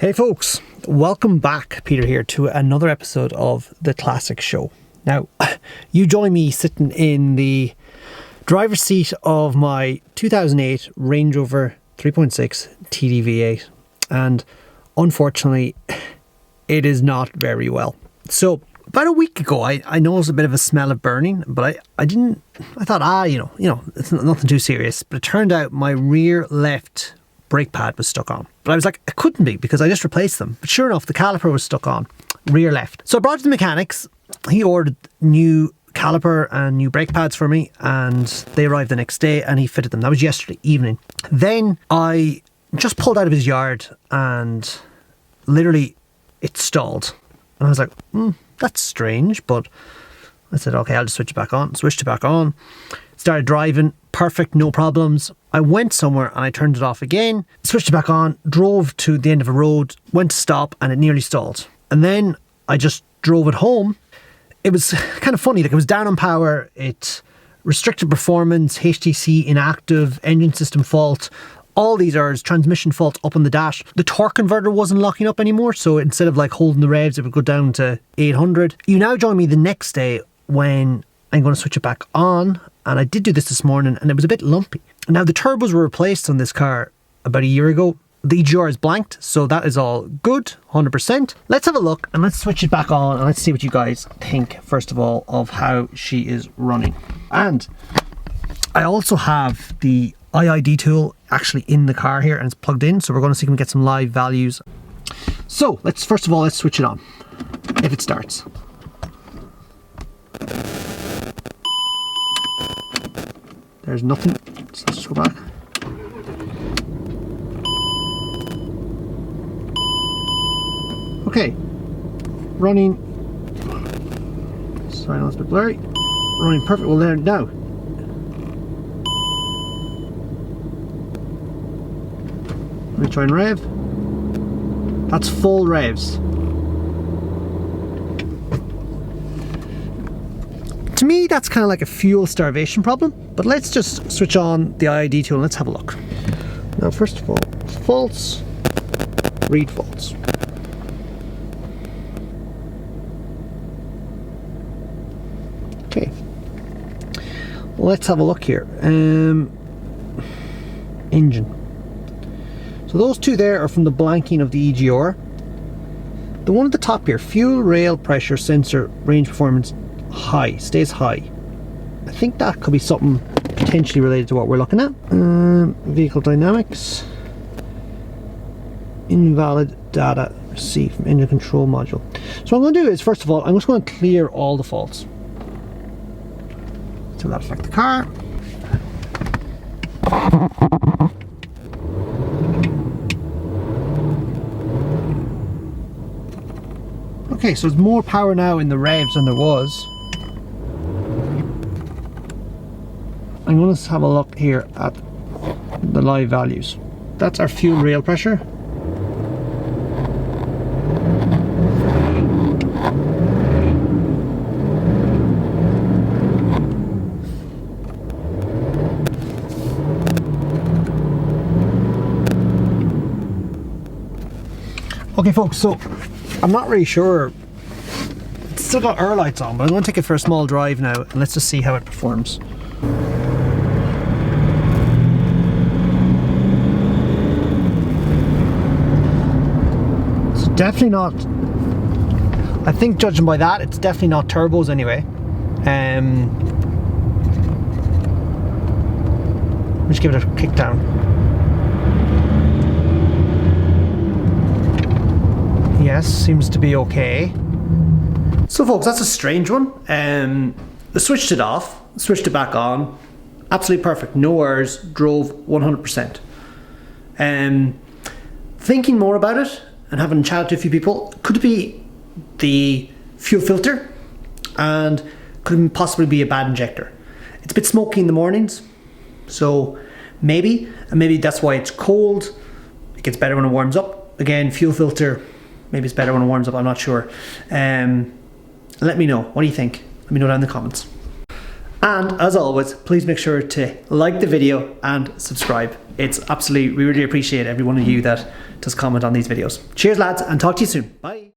Hey folks, welcome back. Peter here to another episode of The Classic Show. Now, you join me sitting in the driver's seat of my 2008 Range Rover 3.6 TDV8, and unfortunately, it is not very well. So, about a week ago, I noticed a bit of a smell of burning, but I thought, it's nothing too serious. But it turned out my rear left brake pad was stuck on. But I was like, it couldn't be because I just replaced them. But sure enough, the caliper was stuck on, rear left. So I brought it to the mechanics. He ordered new caliper and new brake pads for me, and they arrived the next day and he fitted them. That was yesterday evening. Then I just pulled out of his yard and literally it stalled. And I was like, that's strange, but I said, okay, I'll just switch it back on. Switched it back on, started driving, perfect, no problems. I went somewhere and I turned it off again, switched it back on, drove to the end of a road, went to stop and it nearly stalled. And then I just drove it home. It was kind of funny, like it was down on power, it restricted performance, HTC inactive, engine system fault, all these errors, transmission fault up on the dash. The torque converter wasn't locking up anymore, so instead of like holding the revs, it would go down to 800. You now join me the next day when I'm going to switch it back on, and I did do this morning and it was a bit lumpy. Now the turbos were replaced on this car about a year ago. The EGR is blanked, so that is all good, 100%. Let's have a look and let's switch it back on and let's see what you guys think, first of all, of how she is running. And I also have the IID tool actually in the car here and it's plugged in, so we're going to see if we can get some live values. So let's switch it on, if it starts. There's nothing, so let's just go back. Okay, running, sorry, no, it's a bit blurry, running perfect, well there now. Let me try and rev. That's full revs. To me, that's kind of like a fuel starvation problem, but let's just switch on the IID tool and let's have a look. Now, first of all, faults, read faults. Okay, let's have a look here. Engine. So those two there are from the blanking of the EGR. The one at the top here, fuel rail pressure sensor range performance high, stays high. I think that could be something potentially related to what we're looking at. Vehicle dynamics. Invalid data received from engine control module. So what I'm going to do is, first of all, I'm just going to clear all the faults. So that affect the car. Okay, so there's more power now in the revs than there was. I'm going to have a look here at the live values. That's our fuel rail pressure. Okay folks, so I'm not really sure. It's still got air lights on, but I'm going to take it for a small drive now and let's just see how it performs. It's definitely not, I think judging by that, it's definitely not turbos anyway. Let's give it a kick down. Yes, seems to be okay. So folks, that's a strange one. I switched it off, switched it back on, absolutely perfect, no errors, drove 100%. Thinking more about it and having chatted to a few people, could it be the fuel filter and could it possibly be a bad injector? It's a bit smoky in the mornings, so maybe that's why it's cold. It gets better when it warms up. Again, fuel filter, maybe it's better when it warms up, I'm not sure. Let me know, what do you think? Let me know down in the comments. And as always, please make sure to like the video and subscribe. It's absolutely, we really appreciate every one of you that does comment on these videos. Cheers lads, and talk to you soon. Bye.